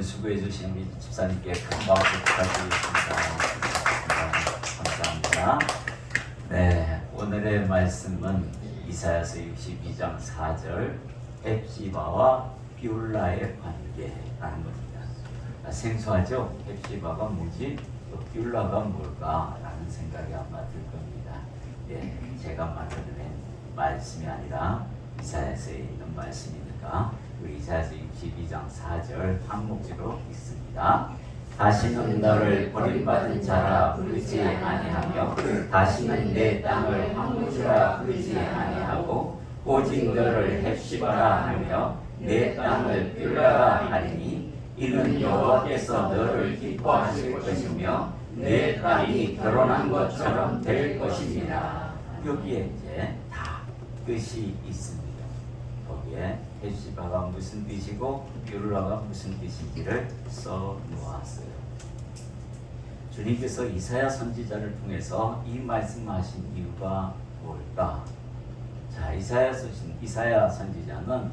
오늘 수고해 주신 우리 집사님께 큰 박수 부탁드리겠습니다. 감사합니다. 네, 오늘의 말씀은 이사야서 62장 4절 헵시바와 비울라의 관계라는 겁니다. 생소하죠? 헵시바가 뭐지? 또 비울라가 뭘까라는 생각이 아마 들 겁니다. 예, 제가 만들어낸 말씀이 아니라 이사야서에 있는 말씀이니까 우리 이사야서 62장 4절 한 목지로 읽습니다. 다시는 너를 버림받은 자라 부르지 아니하며 다시는 내 땅을 황무지라 부르지 아니하고 오직 너를 헵시바라 하며 내 땅을 비울라라 하리니 이는 여호와께서 너를 기뻐하실 것이며 내 딸이 결혼한 것처럼 될 것이니라. 여기에 이제 다 뜻이 있습니다. 거기에 헵시바가 무슨 뜻이고 비울라가 무슨 뜻인지를 써 놓았어요. 주님께서 이사야 선지자를 통해서 이 말씀하신 이유가 뭘까? 자, 이사야 선지자는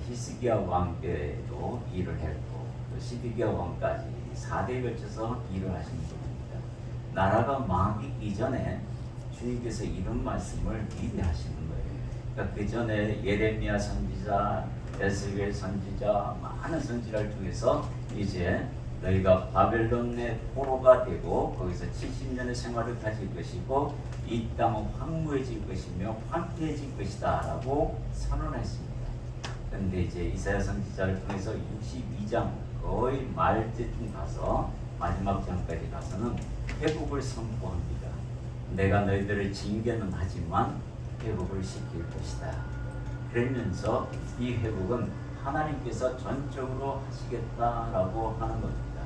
히스기야 왕 때도 일을 했고 또 시드기야 왕까지 4대에 걸쳐서 일을 하신 분입니다. 나라가 망하기 이전에 주님께서 이런 말씀을 미리 하시는 거예요. 그러니까 그 전에 예레미야 선지자, 에스겔 선지자, 많은 선지자를 통해서 이제 너희가 바벨론의 포로가 되고 거기서 70년의 생활을 가질 것이고 이 땅은 황무해질 것이며 황폐해질 것이다 라고 선언했습니다. 그런데 이제 이사야 선지자를 통해서 62장 거의 말쯤 가서 마지막 장까지 가서는 회복을 선포합니다. 내가 너희들을 징계는 하지만 회복을 시킬 것이다. 그러면서 이 회복은 하나님께서 전적으로 하시겠다라고 하는 겁니다.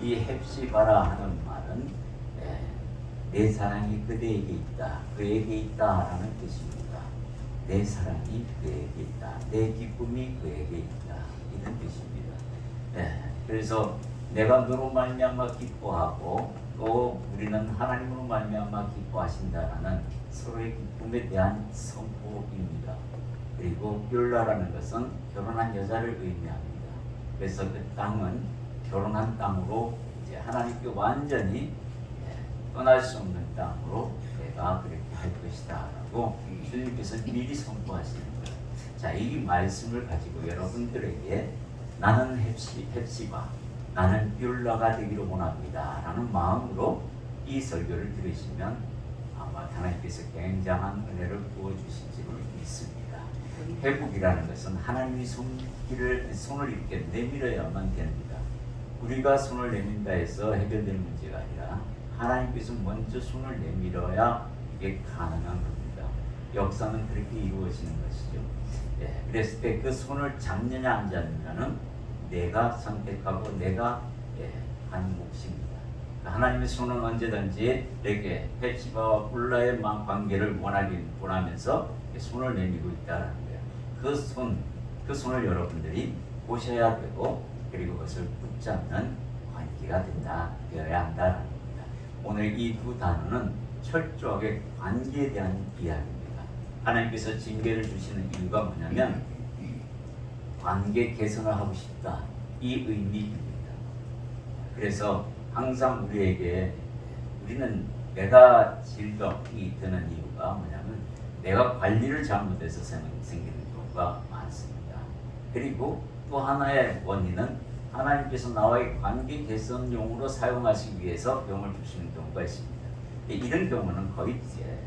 이 헵시바라 하는 말은 내 사랑이 그대에게 있다, 그에게 있다라는 뜻입니다. 내 사랑이 그에게 있다, 내 기쁨이 그에게 있다, 이런 뜻입니다. 그래서 내가 너로 말미암아 기뻐하고 또 우리는 하나님으로 말미암아 기뻐하신다라는 서로의 기쁨에 대한 선포입니다. 그리고 비울라라는 것은 결혼한 여자를 의미합니다. 그래서 그 땅은 결혼한 땅으로 이제 하나님께 완전히 떠날 수 없는 땅으로 내가 그렇게 할 것이다라고 주님께서 미리 선포하시는 거예요. 자, 이 말씀을 가지고 여러분들에게 나는 헵시바, 나는 비울라가 되기를 원합니다라는 마음으로 이 설교를 들으시면 아마 하나님께서 굉장한 은혜를 부어주실 줄 믿습니다. 회복이라는 것은 하나님이 손을 이렇게 내밀어야만 됩니다. 우리가 손을 내민다 해서 해결되는 문제가 아니라 하나님께서 먼저 손을 내밀어야 이게 가능한 겁니다. 역사는 그렇게 이루어지는 것이죠. 그랬을 때 그 손을 잡느냐 안 잡느냐는 내가 선택하고 내가 한 몫입니다. 하나님의 손은 언제든지 이렇게 헵시바와 비울라의 관계를 원하면서 손을 내밀고 있다는 거예요. 그 손을 여러분들이 보셔야 되고 그리고 그것을 붙잡는 관계가 되어야 한다는 겁니다. 오늘 이 두 단어는 철저하게 관계에 대한 이야기입니다. 하나님께서 징계를 주시는 이유가 뭐냐면 관계 개선을 하고 싶다, 이 의미입니다. 그래서 항상 우리는 내가 질병이 드는 이유가 뭐냐면 내가 관리를 잘못해서 생기는 경우가 많습니다. 그리고 또 하나의 원인은 하나님께서 나와의 관계 개선용으로 사용하시기 위해서 병을 주시는 경우가 있습니다. 이런 경우는 거의 이제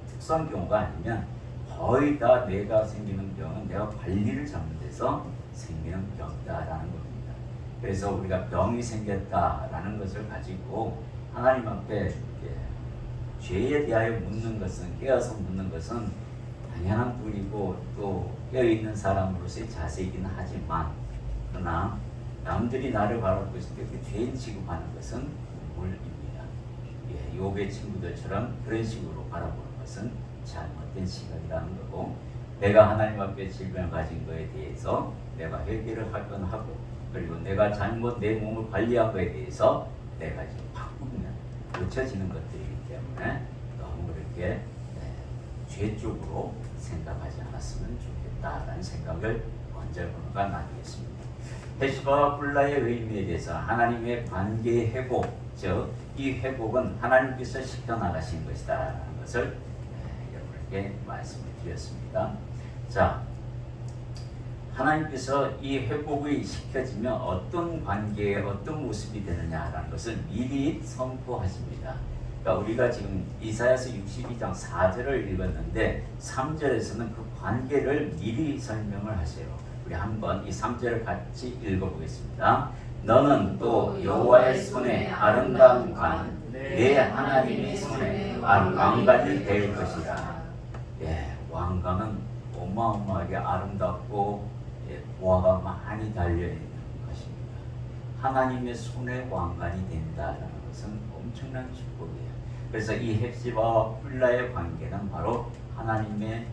특수한 경우가 아니면 거의 다 내가 생기는 병은 내가 관리를 잘못해서 생기는 병이다라는 겁니다. 그래서 우리가 병이 생겼다라는 것을 가지고 하나님 앞에 죄에 대하여 묻는 것은, 깨어서 묻는 것은 당연한 부이고 또 깨어있는 사람으로서의 자세이긴 하지만 그러나 남들이 나를 바라보고 있을 때 그 죄인 취급하는 것은 물입니다. 욥의 친구들처럼 그런 식으로 바라보는 것은 잘못된 시각이라는 거고, 내가 하나님 앞에 질병을 가진 것에 대해서 내가 회개를 할 건 하고, 그리고 내가 잘못 내 몸을 관리한 것에 대해서 내가 지금 바꾸면 고쳐지는 것들이기 때문에 너무 그렇게 죄 쪽으로 생각하지 않았으면 좋겠다라는 생각을 먼저 하는 가 나누겠습니다. 헬시바와 뿔라의 의미에 대해서 하나님의 관계의 회복, 즉 이 회복은 하나님께서 시켜나가신 것이다 라는 것을 여러분에게 말씀을 드렸습니다. 자, 하나님께서 이 회복이 시켜지면 어떤 관계에 어떤 모습이 되느냐라는 것을 미리 선포하십니다. 그러니까 우리가 지금 이사야서 62장 4절을 읽었는데 3절에서는 그 관계를 미리 설명을 하세요. 우리 한번 이 3절을 같이 읽어보겠습니다. 너는 또 여호와의 손에 아름다운 관, 내 하나님의 손에 왕관이 될 것이다. 예, 왕관은 어마어마하게 아름답고 보화가 많이 달려있는 것입니다. 하나님의 손에 왕관이 된다는 것은 엄청난 축복이에요. 그래서 이 헵시바와 뿔라의 관계는 바로 하나님의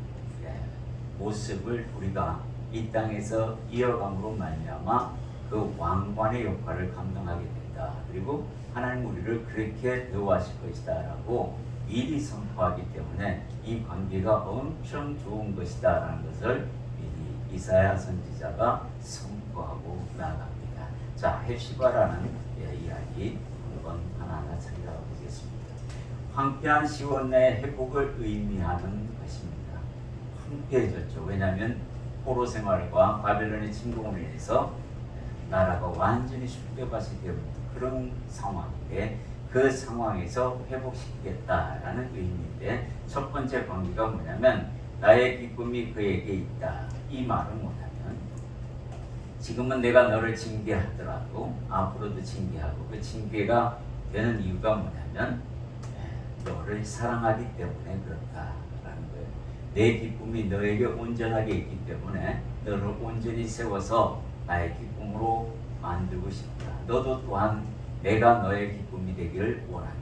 모습을 우리가 이 땅에서 이어감으로 말미암아 그 왕관의 역할을 감당하게 된다. 그리고 하나님 우리를 그렇게 대우하실 것이다 라고 미리 선포하기 때문에 이 관계가 엄청 좋은 것이다 라는 것을 미리 이사야 선지자가 선포하고 나아갑니다. 자, 헵시바라는 이야기 한번 하나하나 찾아가 보겠습니다. 황폐한 시온의 회복을 의미하는 것입니다. 황폐해졌죠. 왜냐하면 포로 생활과 바벨론의 침공으로 인해서 나라가 완전히 sul려봤을 때부터 그런 상황인데 그 상황에서 회복시키겠다라는 의미인데 첫 번째 관계가 뭐냐면 나의 기쁨이 그에게 있다. 이 말은 뭐냐면 지금은 내가 너를 징계하더라도 앞으로도 징계하고 그 징계가 되는 이유가 뭐냐면 너를 사랑하기 때문에 그렇다라는 거예요. 내 기쁨이 너에게 온전하게 있기 때문에 너를 온전히 세워서 나의 기쁨으로 만들고 싶다. 너도 또한 내가 너의 기쁨이 되기를 원한다.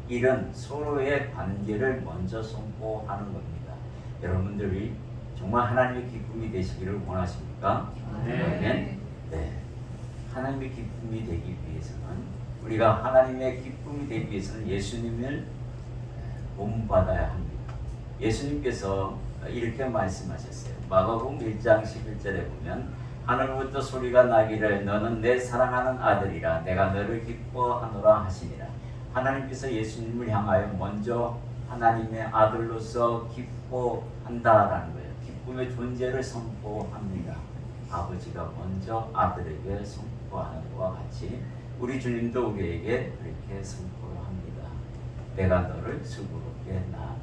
이런 서로의 관계를 먼저 선포하는 겁니다. 여러분들이 정말 하나님의 기쁨이 되시기를 원하십니까? 네. 네. 하나님의 기쁨이 되기 위해서는 우리가 하나님의 기쁨이 되기 위해서는 예수님을 본받아야 합니다. 예수님께서 이렇게 말씀하셨어요. 마가복음 1장 11절에 보면 하늘로부터 소리가 나기를 너는 내 사랑하는 아들이라 내가 너를 기뻐하노라 하시니라. 하나님께서 예수님을 향하여 먼저 하나님의 아들로서 기뻐한다라는 거예요. 기쁨의 존재를 선포합니다. 아버지가 먼저 아들에게 선포하는 것과 같이 우리 주님도 우리에게 그렇게 선포를 합니다. 내가 너를 수고롭게 낳았노라.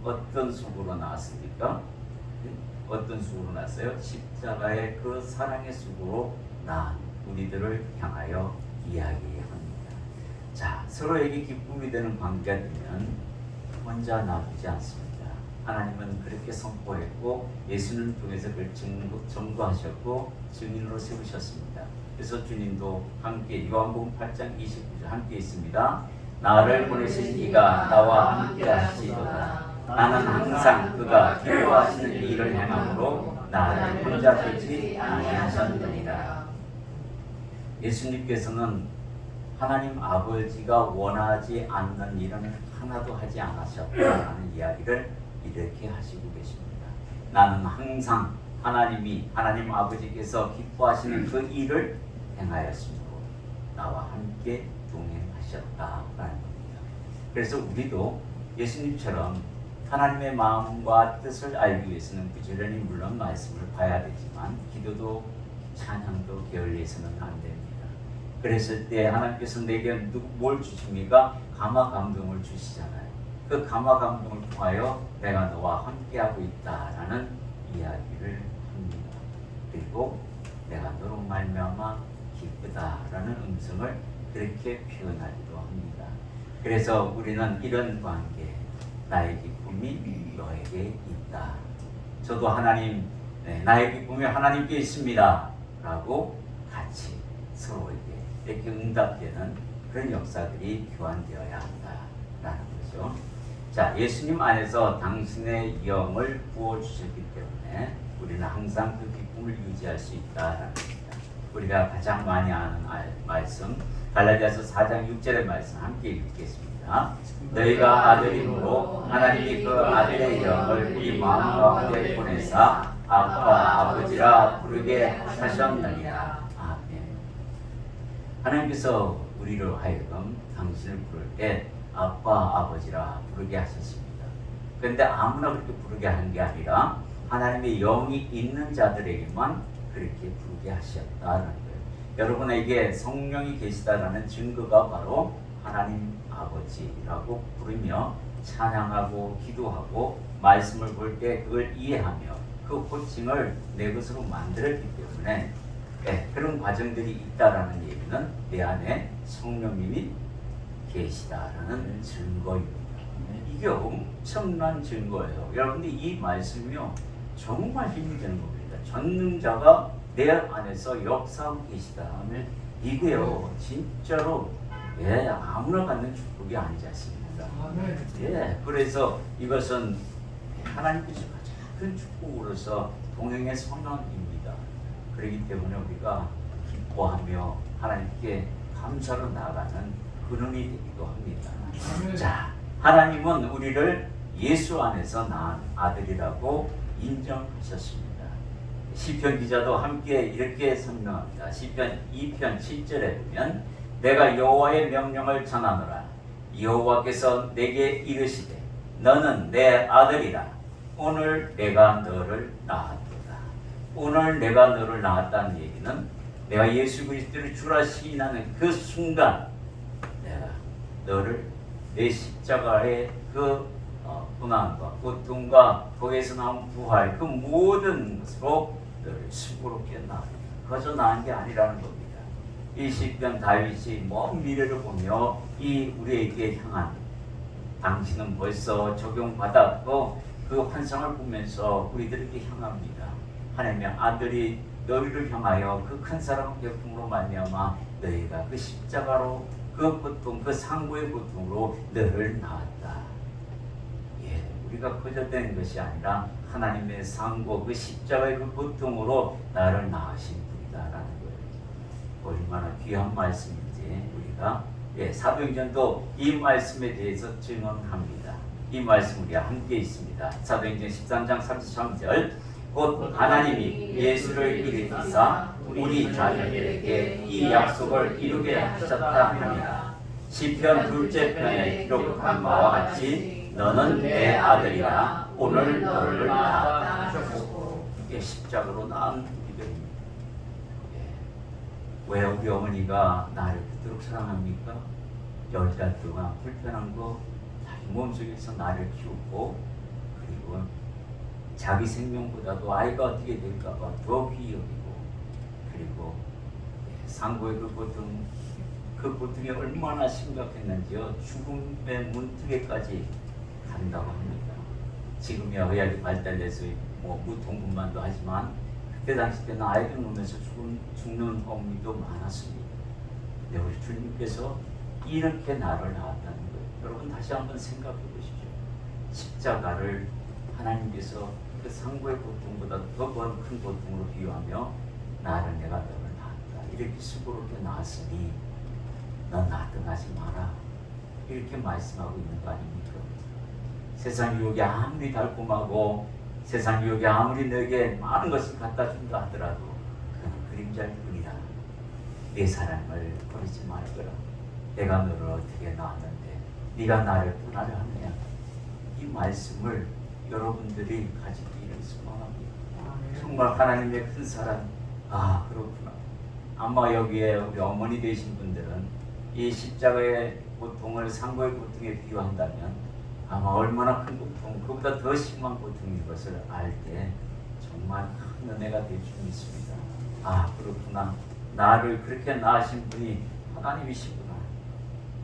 어떤 수고로 낳았습니까? 어떤 수고로 낳았어요? 십자가의 그 사랑의 수고로 낳은 우리들을 향하여 이야기합니다. 자, 서로에게 기쁨이 되는 관계가 되면 혼자 놔두지 않습니다. 하나님은 그렇게 선포했고 예수님을 통해서 그걸 전도하셨고 증인으로 세우셨습니다. 그래서 주님도 함께 요한복음 8장 29절 함께 있습니다. 나를 보내신 이가 나와 함께 하시도다. 나는 항상 그가 기뻐하시는 일을 행함으로 나를 혼자 두지 아니하셨느니라. 예수님께서는 하나님 아버지가 원하지 않는 일은 하나도 하지 않으셨다는 이야기를 이렇게 하시고 계십니다. 나는 항상 하나님 아버지께서 기뻐하시는 그 일을 행하였으므로 나와 함께 동행하셨다라는 겁니다. 그래서 우리도 예수님처럼 하나님의 마음과 뜻을 알기 위해서는 부지런히 물론 말씀을 봐야 되지만 기도도 찬양도 게을리해서는 안 됩니다. 그랬을 때 하나님께서 내게 뭘 주십니까? 감화 감동을 주시잖아요. 그 감화 감동을 통하여 내가 너와 함께하고 있다라는 이야기를 합니다. 그리고 내가 너로 말미암아 기쁘다라는 음성을 그렇게 표현하기도 합니다. 그래서 우리는 이런 관계, 나의 기쁨이 너에게 있다. 저도 하나님, 나의 기쁨이 하나님께 있습니다. 라고 같이 서로에게 이렇게 응답되는 그런 역사들이 교환되어야 한다라는 거죠. 자, 예수님 안에서 당신의 영을 부어주셨기 때문에 우리는 항상 그 기쁨을 유지할 수 있다라는 겁니다. 우리가 가장 많이 아는 말씀, 갈라디아서 4장 6절의 말씀 함께 읽겠습니다. 너희가 아들이므로 하나님이 그 아들의 영을 우리 마음 가운데 보내사 아빠 아버지라 부르게 하셨느니라. 하나님께서 우리를 하여금 당신을 부를 때 아빠, 아버지라 부르게 하셨습니다. 그런데 아무나 그렇게 부르게 한 게 아니라 하나님의 영이 있는 자들에게만 그렇게 부르게 하셨다는 거예요. 여러분에게 성령이 계시다라는 증거가 바로 하나님 아버지라고 부르며 찬양하고 기도하고 말씀을 볼 때 그걸 이해하며 그 호칭을 내 것으로 만들었기 때문에 그런 과정들이 있다라는 얘기는 내 안에 성령님이 계시다라는 증거입니다. 이게 엄청난 증거예요. 여러분들 이 말씀이요 정말 힘이 되는 겁니다. 전능자가 내 안에서 역사하고 계시다 하면 이게요 진짜로 아무나 갖는 축복이 아니지 않습니까? 그래서 이것은 하나님께서 가장 큰 축복으로서 동행의 선언입니다. 그렇기 때문에 우리가 기뻐하며 하나님께 감사로 나아가는 근원이 되기도 합니다. 자, 하나님은 우리를 예수 안에서 낳은 아들이라고 인정하셨습니다. 시편 기자도 함께 이렇게 설명합니다. 시편 2편 7절에 보면 내가 여호와의 명령을 전하노라. 여호와께서 내게 이르시되 너는 내 아들이라. 오늘 내가 너를 낳았도다. 오늘 내가 너를 낳았다는 얘기는 내가 예수 그리스도를 주라 시인하는 그 순간 내가 너를 내 십자가의 그 고난과 고통과 거기에서 나온 부활 그 모든 것으로 너를 수고롭게 낳았다. 그저 낳은 게 아니라는 겁니다. 이 시편 다윗이 먼 미래를 보며 이 우리에게 향한 당신은 벌써 적용받았고 그 환상을 보면서 우리들에게 향합니다. 하나님의 아들이 너희를 향하여 그 큰 사랑 베품으로 말미암아 너희가 그 십자가로 그 고통 그 상고의 고통으로 너를 낳았다. 우리가 거저된 것이 아니라 하나님의 상고 그 십자가의 그 고통으로 나를 낳으신 분이다라는 거예요. 얼마나 귀한 말씀인지 우리가 사도행전도 이 말씀에 대해서 증언합니다. 이 말씀 우리가 함께 있습니다. 사도행전 13장 33절 곧 하나님이 예수를 일으키사 우리 자녀들에게 이 약속을 이루게 하셨다 합니다. 시편 둘째 편에 기록한 바와 같이 너는 내 아들이라 오늘 너를 낳았다 하셨고 이게 십자가로 낳은 우리들입니다. 왜 우리 어머니가 나를 그토록 사랑합니까? 10달 동안 불편한 거 자기 몸속에서 나를 키우고 그리고 자기 생명보다도 아이가 어떻게 될까봐 더 귀히 여기고 그리고 상고의 그 고통이 얼마나 심각했는지요. 죽음의 문턱에까지 간다고 합니다. 지금이야 의학이 발달돼서 무통분만도 하지만 그때 당시 때는 아이들 놓으면서 죽는 어머니도 많았습니다. 우리 주님께서 이렇게 나를 낳았다는 거예요. 여러분 다시 한번 생각해 보십시오. 십자가를 하나님께서 그 상고의 고통보다 더 큰 고통으로 비유하며 나를 내가 너를 낳았다. 이렇게 수고롭게 낳았으니 넌 나등하지 마라. 이렇게 말씀하고 있는 거 아닙니까? 세상 유혹이 아무리 달콤하고 세상 유혹이 아무리 너에게 많은 것을 갖다 준다 하더라도 그는 그림자일 뿐이다. 내 사랑을 버리지 말거라. 내가 너를 어떻게 낳았는데 네가 나를 떠나려 하느냐. 이 말씀을 여러분들이 가지기를 소망합니다. 정말 하나님의 큰 사랑. 그렇구나. 아마 여기에 우리 어머니 되신 분들은 이 십자가의 고통을 상고의 고통에 비유한다면 아마 얼마나 큰 고통, 그보다 더 심한 고통인 것을 알 때 정말 큰 은혜가 될 줄 믿습니다. 그렇구나. 나를 그렇게 낳으신 분이 하나님이시구나.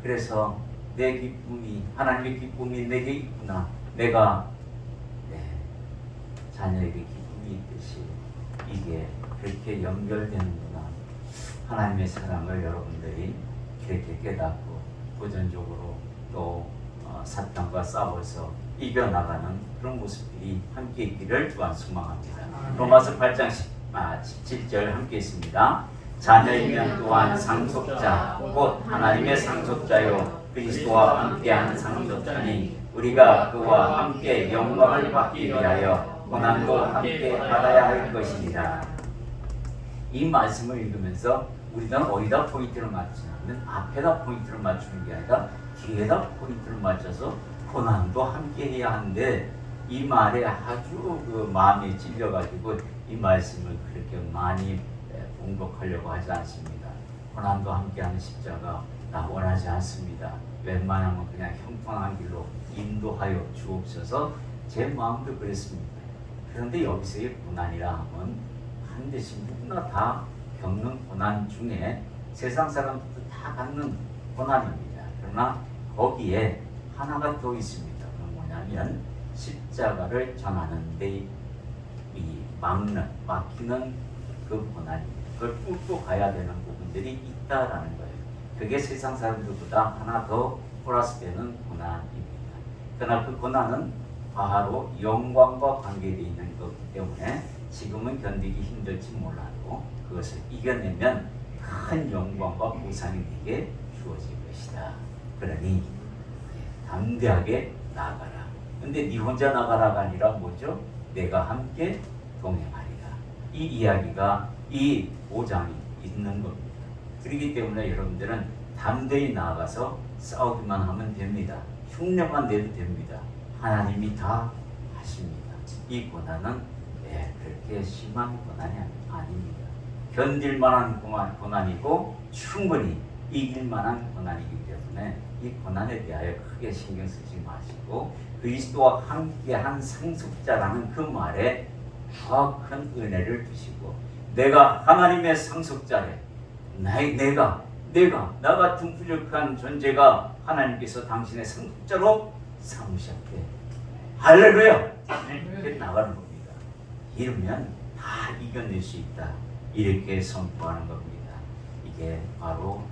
그래서 내 기쁨이, 하나님의 기쁨이 내게 있구나. 내가 자녀에게 기쁨이 있듯이 이게 그렇게 연결되는구나. 하나님의 사랑을 여러분들이 그렇게 깨닫고 도전적으로 또 사탄과 싸워서 이겨나가는 그런 모습들이 함께 있기를 또한 소망합니다. 로마서 8장 17절 함께 있습니다. 자녀이면 또한 상속자 곧 하나님의 상속자요 그리스도와 함께한 상속자니 우리가 그와 함께 영광을 받기 위하여 고난도 함께 받아야 할 것이니라. 이 말씀을 읽으면서 우리는 어디다 포인트를 맞추냐면 앞에다 포인트를 맞추는 게 아니라 뒤에다 포인트를 맞춰서 고난도 함께 해야 하는데 이 말에 아주 그 마음이 찔려가지고 이 말씀을 그렇게 많이 봉독하려고 하지 않습니다. 고난도 함께하는 십자가 나 원하지 않습니다. 웬만하면 그냥 형통한 길로 인도하여 주옵소서. 제 마음도 그랬습니다. 그런데 여기서의 고난이라 하면 반드시 누구나 다 겪는 고난 중에 세상 사람들도 다 갖는 고난입니다. 그러나 거기에 하나가 더 있습니다. 그건 뭐냐면 십자가를 전하는 데 이 막히는 그 고난입니다. 그걸 뚫고 가야 되는 부분들이 있다라는 거예요. 그게 세상 사람들보다 하나 더 플러스되는 고난입니다. 그러나 그 고난은 바로 영광과 관계되어 있는 것이기 때문에 지금은 견디기 힘들지 몰라도 그것을 이겨내면 큰 영광과 보상이 되게 주어질 것이다. 그러니 담대하게 나아가라. 근데 네 혼자 나가라가 아니라 뭐죠? 내가 함께 동행하리라. 이 이야기가 이 5장이 있는 겁니다. 그렇기 때문에 여러분들은 담대히 나아가서 싸우기만 하면 됩니다. 흉내만 내도 됩니다. 하나님이 다 하십니다. 이 고난은 그렇게 심한 고난이 아닙니다. 견딜 만한 고난이고 충분히 이길 만한 고난이기 때문에 이 고난에 대하여 크게 신경 쓰지 마시고 그리스도와 함께한 상속자라는 그 말에 더 큰 은혜를 두시고 내가 하나님의 상속자래. 내가 나 같은 부족한 존재가 하나님께서 당신의 상속자로 삼으셨대. 할렐루야. 이렇게 나가는 겁니다. 이러면 다 이겨낼 수 있다. 이렇게 선포하는 겁니다. 이게 바로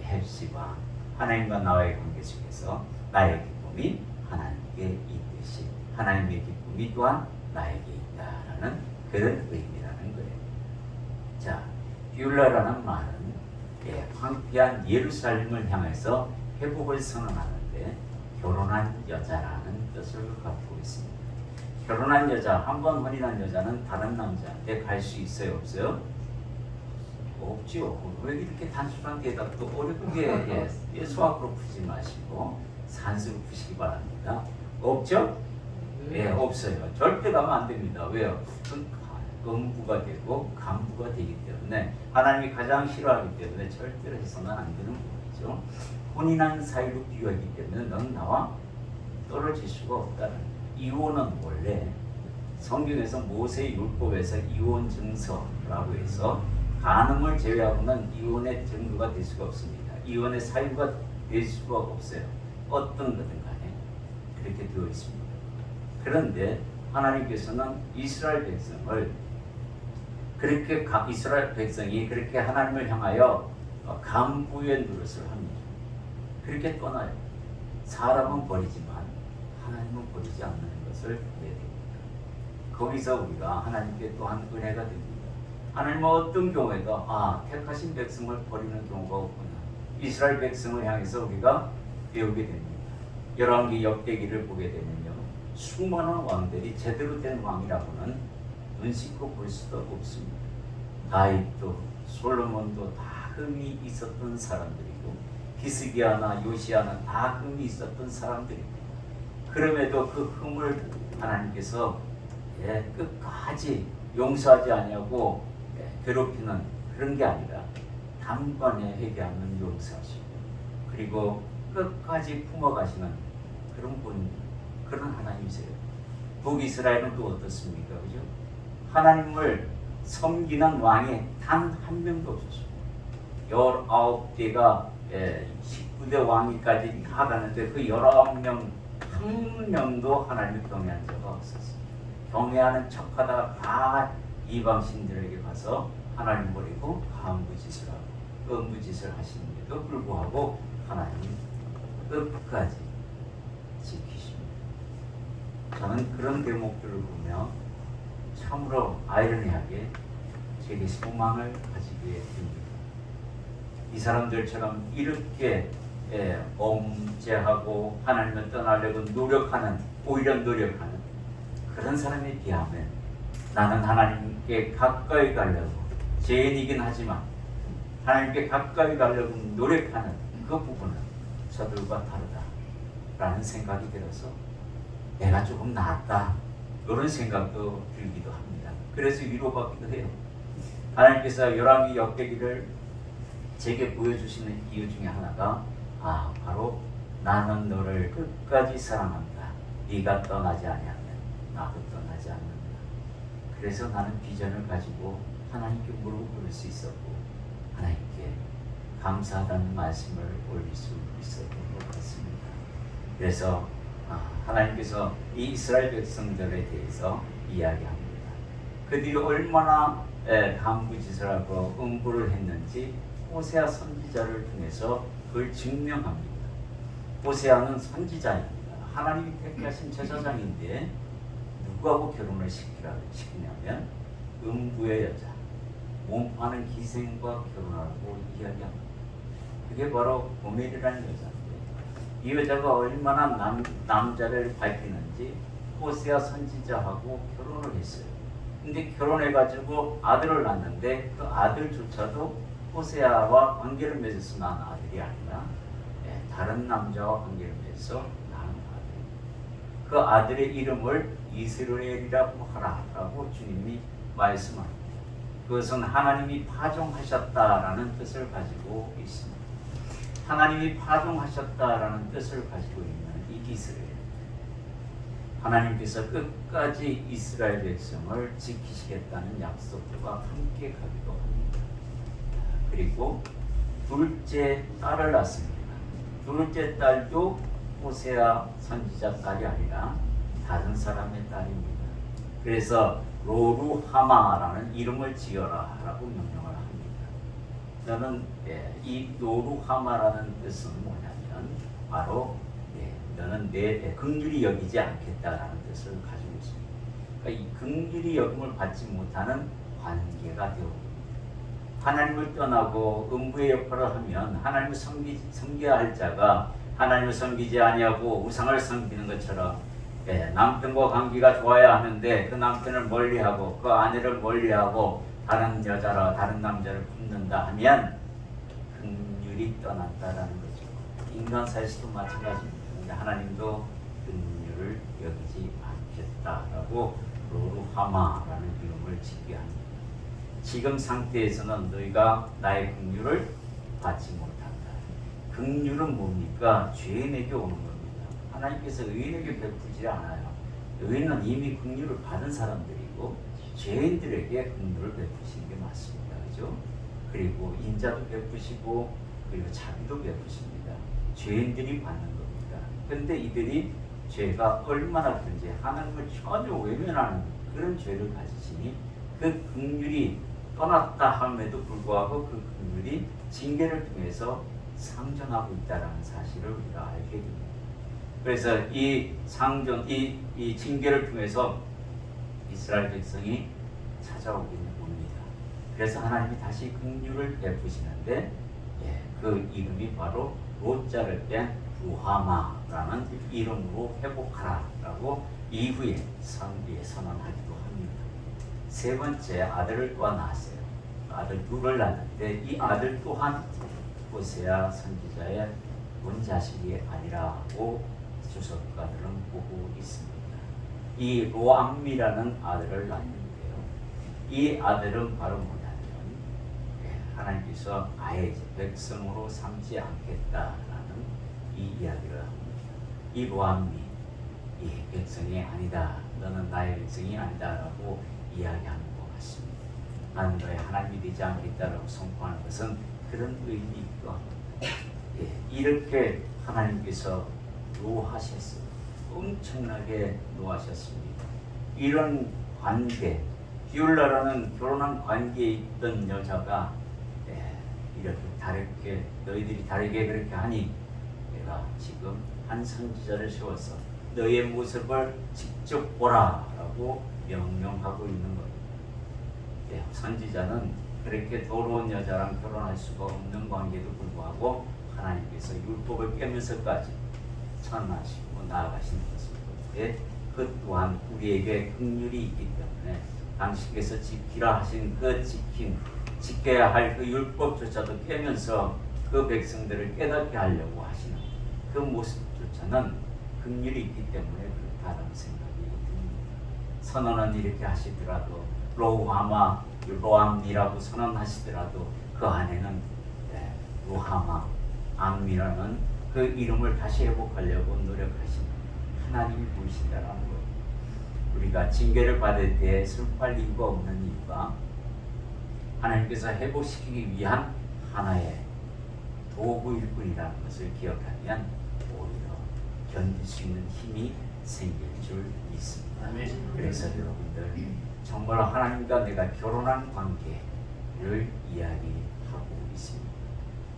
헵시와 하나님과 나와의 관계 속에서 나의 기쁨이 하나님께 있듯이 하나님의 기쁨이 또한 나에게 있다라는 그런 의미라는 거예요. 자, 뷰라라는 말은 황폐한 예루살렘을 향해서 회복을 선언하는데 결혼한 여자라는 뜻을 갖고 있습니다. 결혼한 여자, 한 번 혼인한 여자는 다른 남자한테 갈 수 있어요, 없어요? 없지요. 왜 이렇게 단순한 대답도 어렵게 수학으로 푸지 마시고 산수로 푸시기 바랍니다. 없죠? 네, 없어요. 절대 가면 안 됩니다. 왜요? 음부가 되고 간부가 되기 때문에 하나님이 가장 싫어하기 때문에 절대로 해서는 안 되는 부분이죠. 혼인한 사이로 비유하기 때문에 너는 나와 떨어질 수가 없다는. 이혼은 원래 성경에서 모세 율법에서 이혼 증서라고 해서 간음을 제외하고는 이혼의 증거가 될 수가 없습니다. 이혼의 사유가 될 수가 없어요. 어떤 거든 간에 그렇게 되어 있습니다. 그런데 하나님께서는 이스라엘 백성을 그렇게 이스라엘 백성이 그렇게 하나님을 향하여 간부의 노릇을 합니다. 그렇게 떠나요. 사람은 버리지만 하나님은 버리지 않는 것을 해야 됩니다. 거기서 우리가 하나님께 또한 은혜가 됩니다. 하나님은 어떤 경우에도 택하신 백성을 버리는 경우가 없구나. 이스라엘 백성을 향해서 우리가 배우게 됩니다. 열왕기 역대기를 보게 되면요, 수많은 왕들이 제대로 된 왕이라고는 눈 씻고 볼 수도 없습니다. 다윗도 솔로몬도 다 흠이 있었던 사람들이고 히스기야나 요시야는 다 흠이 있었던 사람들입니다. 그럼에도 그 흠을 하나님께서 끝까지 용서하지 아니하고 괴롭히는 그런 게 아니라 단번에 회개하면 용서하시고 그리고 끝까지 품어가시는 그런 분, 그런 하나님이세요. 북이스라엘은 또 어떻습니까? 그죠? 하나님을 섬기는 왕이 단 한 명도 없었습니다. 19대가 19대 왕위까지 다 가는데 그 19명 한 명도 하나님을 경외한 적이 없었어요. 경외하는 척하다가 다 이방신들에게 가서 하나님 버리고 간부짓을 하고 음부짓을 하시는데도 불구하고 하나님 끝까지 지키십니다. 저는 그런 대목들을 보며 참으로 아이러니하게 제게 소망을 가지게 됩니다. 이 사람들처럼 이렇게 엄죄하고 하나님을 떠나려고 노력하는, 오히려 노력하는 그런 사람에 비하면 나는 하나님께 가까이 가려고 죄인이긴 하지만 하나님께 가까이 가려고 노력하는 그 부분은 저들과 다르다라는 생각이 들어서 내가 조금 낫다 이런 생각도 들기도 합니다. 그래서 위로받기도 해요. 하나님께서 요람이 역대기를 제게 보여주시는 이유 중에 하나가 바로 나는 너를 끝까지 사랑한다. 네가 떠나지 아니하면 나도 떠나지 않는다. 그래서 나는 비전을 가지고 하나님께 무릎을 꿇을 수 있었고 하나님께 감사하다는 말씀을 올릴 수 있었던 것 같습니다. 그래서 하나님께서 이 이스라엘 백성들에 대해서 이야기합니다. 그들이 얼마나 간구짓을 하고 음부를 했는지 호세아 선지자를 통해서 그걸 증명합니다. 호세아는 선지자입니다. 하나님이 택하신 제사장인데 누구하고 결혼을 시키냐면 음부의 여자, 몸파는 기생과 결혼하고 이야기합니다. 그게 바로 고멜이라는 여자인데 이 여자가 얼마나 남자를 밝히는지 호세아 선지자하고 결혼을 했어요. 근데 결혼해가지고 아들을 낳는데 그 아들조차도 호세아와 관계를 맺어서 낳은 아들이 아니라 다른 남자와 관계를 맺어서 낳은 아들. 그 아들의 이름을 이스라엘이라고 하라라고 주님이 말씀합니다. 그것은 하나님이 파종하셨다라는 뜻을 가지고 있습니다. 하나님이 파종하셨다라는 뜻을 가지고 있는 이 이스라엘. 하나님께서 끝까지 이스라엘 백성을 지키시겠다는 약속과 함께 가기도 합니다. 그리고 둘째 딸을 낳습니다. 둘째 딸도 호세아 선지자 딸이 아니라 다른 사람의 딸입니다. 그래서 로루하마라는 이름을 지어라 라고 명령을 합니다. 저는 이 로루하마라는 뜻은 뭐냐면 바로 너는 내 긍휼히 여기지 않겠다라는 뜻을 가지고 있습니다. 그러니까 이 긍휼히 여김을 받지 못하는 관계가 되어옵니다. 하나님을 떠나고 음부의 역할을 하면 하나님을 섬겨야 할 자가 하나님을 섬기지 아니하고 우상을 섬기는 것처럼 남편과 관계가 좋아야 하는데 그 남편을 멀리하고 그 아내를 멀리하고 다른 여자라 다른 남자를 품는다 하면 긍휼이 떠났다라는 거죠. 인간 사이에서도 마찬가지입니다. 하나님도 긍휼을 여기지 않겠다라고 로루하마라는 이름을 짓게 합니다. 지금 상태에서는 너희가 나의 긍휼을 받지 못한다. 긍휼은 뭡니까? 죄인에게 오는 겁니다. 하나님께서 의인에게 베푸지 않아요. 의인은 이미 긍휼을 받은 사람들이고 죄인들에게 긍휼을 베푸시는 게 맞습니다. 그죠? 그리고 인자도 베푸시고 그리고 자비도 베푸십니다. 죄인들이 받는 겁니다. 그런데 이들이 죄가 얼마나 큰지 하나님을 전혀 외면하는 그런 죄를 가지시니 그 긍휼이 떠났다 함에도 불구하고 그 긍휼이 징계를 통해서 상존하고 있다는 사실을 우리가 알게 됩니다. 그래서 이 징계를 통해서 이스라엘 백성이 찾아오기는 옵니다. 그래서 하나님이 다시 긍휼을 베푸시는데 그 이름이 바로 로자를 뺀 루하마라는 이름으로 회복하라라고 이후에 선언하기도 합니다. 세 번째 아들을 또한 낳았어요. 아들 둘을 낳았는데 이 아들 또한 호세아 선지자의 본자식이 아니라고 주석가들은 보고 있습니다. 이 로암미라는 아들을 낳는데요. 이 아들은 바로 뭐냐면 하나님께서 아예 백성으로 삼지 않겠다라는 이 이야기를 합니다. 이 로암미, 이 백성이 아니다. 너는 나의 백성이 아니다라고 이야기하는 것 같습니다. 나는 너의 하나님이 되지 않겠다라고 선포하는 것은 그런 의미이기도 합니다. 이렇게 하나님께서 노하셨어요. 엄청나게 노하셨습니다. 이런 관계, 비올라라는 결혼한 관계에 있던 여자가 이렇게 다르게 너희들이 다르게 그렇게 하니 내가 지금 한 선지자를 세워서 너의 모습을 직접 보라라고 명령하고 있는 겁니다. 선지자는 그렇게 더러운 여자랑 결혼할 수가 없는 관계도 불구하고 하나님께서 율법을 깨면서까지 선하시고 나아가시는 것을 그 또한 우리에게 긍휼이 있기 때문에 당신께서 지키라 하신 그 지킴 지켜야 할 그 율법조차도 깨면서 그 백성들을 깨닫게 하려고 하시는 그 모습조차는 긍휼이 있기 때문에 그렇다는 생각이 듭니다. 선언은 이렇게 하시더라도 로하마, 로암미라고 선언하시더라도 그 안에는 로하마, 암미라는 그 이름을 다시 회복하려고 노력하시는 하나님이 보이신다는 것. 우리가 징계를 받을 때 슬퍼할 이유가 없는 이유가 하나님께서 회복시키기 위한 하나의 도구일 뿐이라는 것을 기억하면 오히려 견딜 수 있는 힘이 생길 줄 믿습니다. 그래서 여러분들 정말 하나님과 내가 결혼한 관계를 이야기하고 있습니다.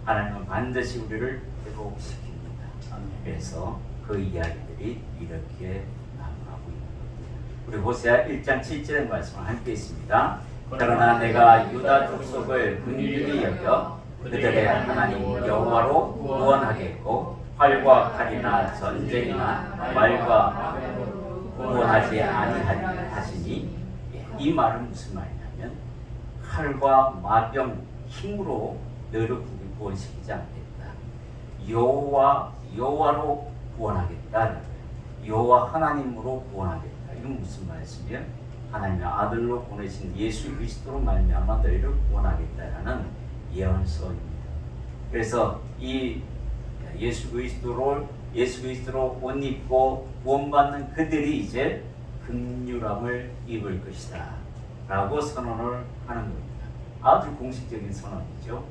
하나님은 반드시 우리를 회복시킵니다. 그래서 그 이야기들이 이렇게 나가고 있는 겁니다. 우리 호세아 1장 7절의 말씀을 함께 있습니다. 그러나 내가 유다 족속을 긍휼히 여겨 그들의 하나님 여호와로 구원하겠고 활과 칼이나 전쟁이나 말과 구원하지 아니하리 하시니 이 말은 무슨 말이냐면 칼과 마병 힘으로 너를 구원시키지 않겠다. 여호와로 구원하겠다. 여호와 하나님으로 구원하겠다. 이건 무슨 말씀이에요? 하나님의 아들로 보내신 예수 그리스도로 말미암아 너희를 구원하겠다라는 예언서입니다. 그래서 이 예수 그리스도로 옷 입고 구원받는 그들이 이제 긍휼함을 입을 것이다 라고 선언을 하는 겁니다. 아주 공식적인 선언이죠.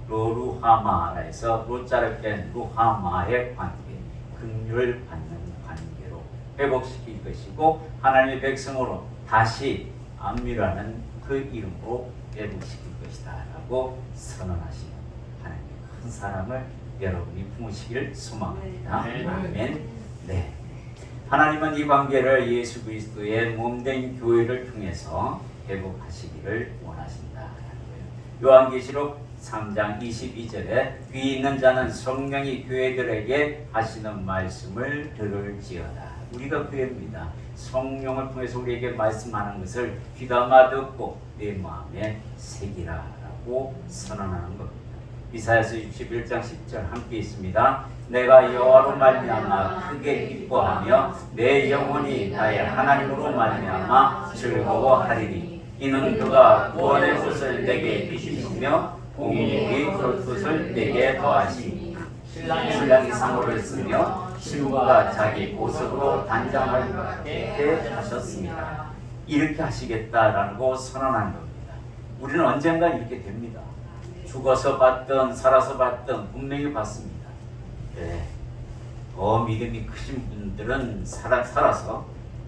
로루하마라 해서 로자를 뺀 루하마의 관계, 긍휼 받는 관계로 회복시킬 것이고 하나님의 백성으로 다시 암미라는 그 이름으로 회복시킬 것이다 라고 선언하시는 하나님의 큰 사랑을 여러분이 품으시기를 소망합니다. 아멘. 네. 하나님은 이 관계를 예수 그리스도의 몸된 교회를 통해서 회복하시기를 원하신다. 요한계시록 3장 22절에 귀 있는 자는 성령이 교회들에게 하시는 말씀을 들을지어다. 우리가 교회입니다. 성령을 통해서 우리에게 말씀하는 것을 귀담아 듣고 내 마음에 새기라라고 선언하는 겁니다. 이사야서 61장 10절 함께 있습니다. 내가 여호와로 말미암아 크게 기뻐하며 내 영혼이 나의 하나님으로 말미암아 즐거워하리니 이는 그가 구원의 옷을 내게 입히시며 공의의 겉옷을 내게 더하시니 신랑이 상호를 쓰며 신부가 자기 보석으로 단장하게 하셨습니다. 이렇게 하시겠다라고 선언한 겁니다. 우리는 언젠가 이렇게 됩니다. 죽어서 받든 살아서 받든 분명히 받습니다. 더 믿음이 크신 분들은 살아서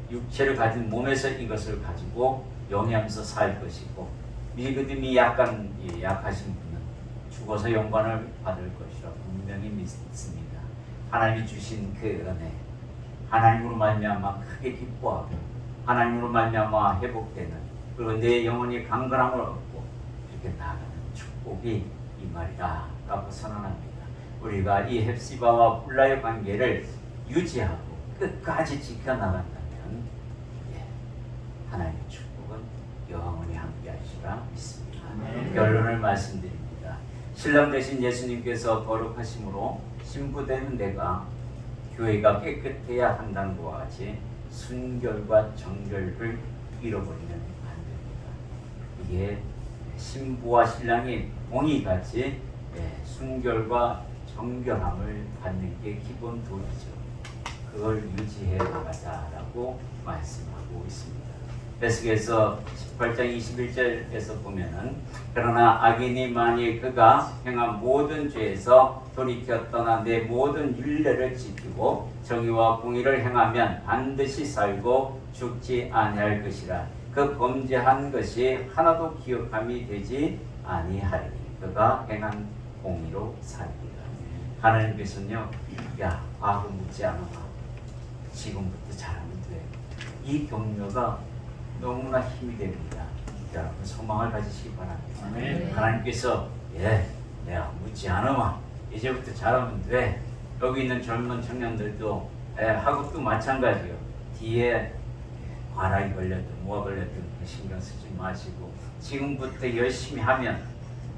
육체를 가진 몸에서 이것을 가지고 영위하면서 살 것이고 믿음이 약하신 분은 죽어서 영광을 받을 것이라 분명히 믿습니다. 하나님이 주신 그 은혜, 하나님으로 말미암아 크게 기뻐하고 하나님으로 말미암아 회복되는 그리고 내 영혼이 강건함을 얻고 이렇게 나아가는 축복이 이 말이다 라고 선언합니다. 우리가 이 헵시바와 훌라의 관계를 유지하고 끝까지 지켜나간다면 하나님의 축복은 영원히 함께하시라 믿습니다. 결론을 말씀드립니다. 신랑 되신 예수님께서 거룩하심으로 신부되는 내가 교회가 깨끗해야 한다는 것과 같이 순결과 정결을 잃어버리면 안 됩니다. 이게 신부와 신랑이 공의같이 순결과 정결함을 받는 게 기본 도리죠. 그걸 유지해 나가자라고 말씀하고 있습니다. 에스겔서 18장 21절에서 보면은 그러나 악인이 만일 그가 행한 모든 죄에서 돌이켜 떠나 내 모든 율례를 지키고 정의와 공의를 행하면 반드시 살고 죽지 아니할 것이라. 그 범죄한 것이 하나도 기억함이 되지 아니하리니 그가 행한 공의로 살리라. 하나님께서는요, 야 과거 묻지 않아. 지금부터 잘하면 돼. 이 격려가 너무나 힘이 됩니다. 여러분 소망을 가지시기 바랍니다. 하나님께서 내가 묻지 않으마. 이제부터 잘하면 돼. 여기 있는 젊은 청년들도 하고 또 마찬가지요. 뒤에 과락이 걸렸든 뭐가 걸렸든 신경 쓰지 마시고 지금부터 열심히 하면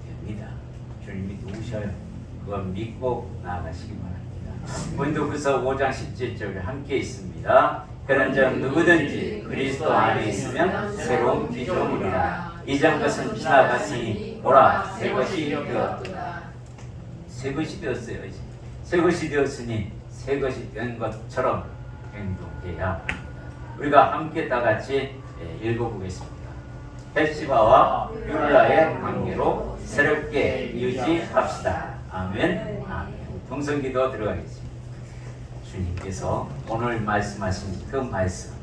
됩니다. 주님이 누구셔요? 그걸 믿고 나아가시기 바랍니다. 고린도후서 5장 17절에 함께 있습니다. 그런즉 누구든지 그리스도 안에 있으면 새로운 피조물이라. 이전 것은 지나갔으니 보라 새 것이 되었도다. 새 것이 되었어요. 새 것이 되었으니 새 것이 된 것처럼 행동해야 합니다. 우리가 함께 다 같이 읽어보겠습니다. 벳시바와 율라의 관계로 새롭게 유지합시다. 아멘. 아멘. 동성기도 들어가겠습니다. 주님께서 오늘 말씀하신 그 말씀